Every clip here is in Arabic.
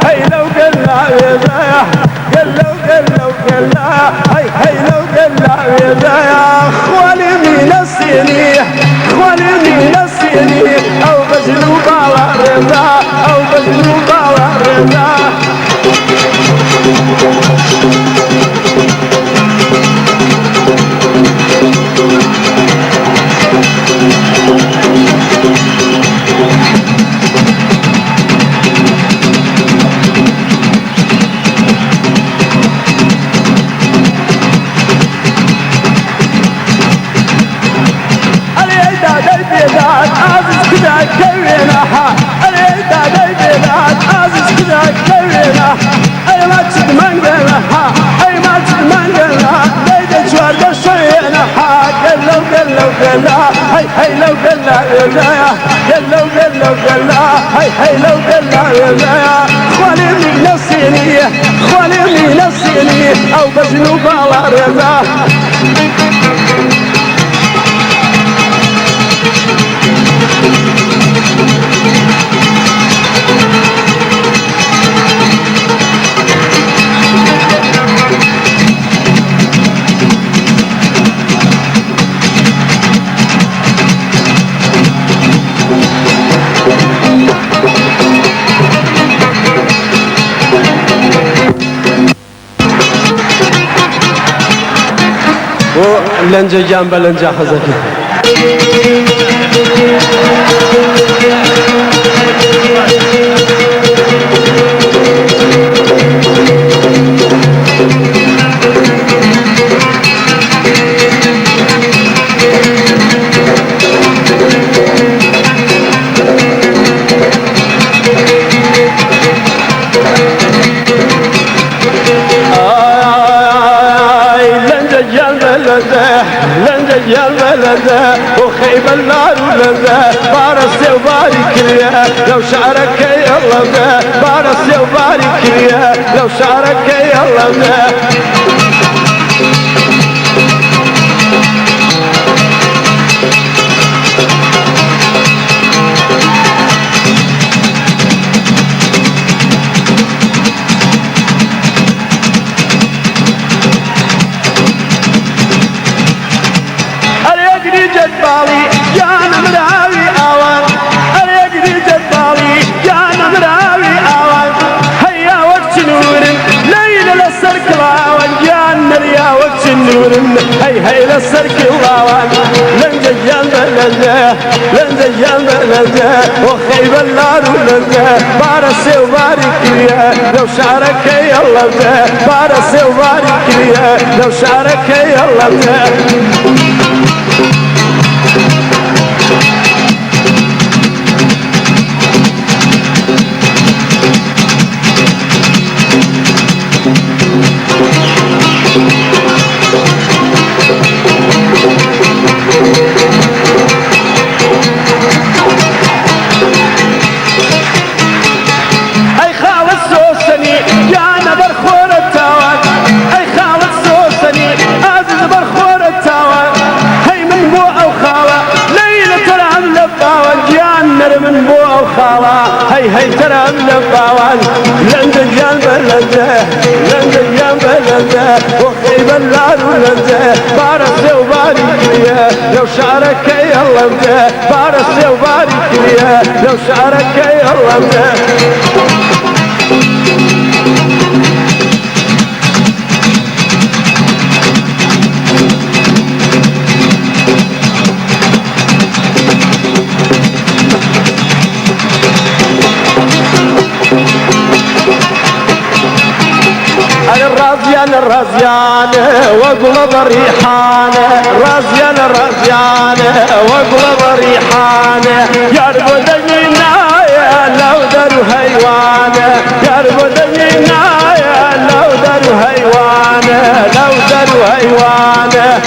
هي لو قلنا يا قلو قلو قلا هي لو قلنا يا خوالي من السنين خوالي من السنين او بجنوبا ورضا او بجنوبا ورضا كوينها العيدة بيبينات عزيز كذا كوينها أي ما تدمنقلها أي ما تدمنقلها ليدة جوار شوينها قلو قلو قلا هي لو قلا يا قلو قلو قلا هي لو قلا يا خوالي من السينية خوالي من السينية أو بجنوب على رضا لنجا جنب لنجا خزكي يا البلد وخيب النار ولده بارس وبارك لي لو شعرك يا الله بارس وبارك لي لو شعرك يا الله هي للسرك الغوان لنجا البلد لنجا البلد وخيب النار ولده بارس وبارك لي لو شعرك يا الله بارس وبارك لي لو شعرك يا الله هي ترى من الطوال لنجا البلد لنجا البلد وخيب النار ولده بارس وبارك لي لو شعرك يا الله بارس وبارك لي لو شعرك يا الله الرزيان واقلب ريحان رزيان الرزيان واقلب ريحان يربد النايا لو در هيوان يربد النايا لو در هيوان لو در هيوان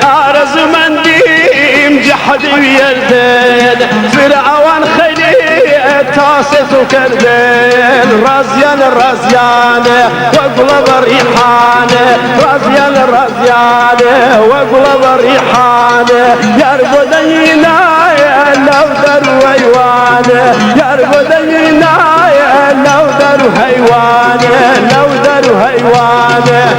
أرز من ديم جحد ويردين فرعون خلي تاسف وكردين رزيان رزيان وقلب ريحان رزيان رزيان وقلب ريحان يربدينا لو در ويوان يربدينا لو در هيوان لو در هيوان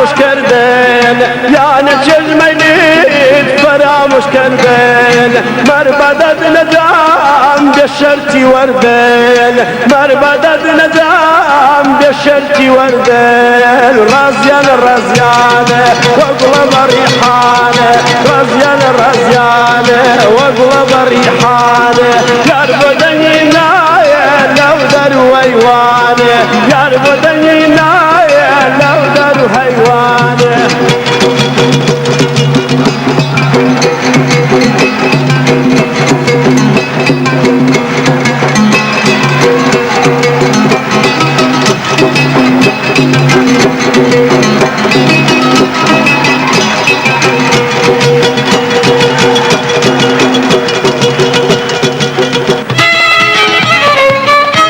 فراموش کردن یعنی چشمینیت فراموش کردن مربدت ندام به شرطی وردن مربدت ندام به شرطی وردن رزیان رزیان وقلب ریحان رزیان رزیان وقلب ریحان یار بدنی نای لو در ویوان یار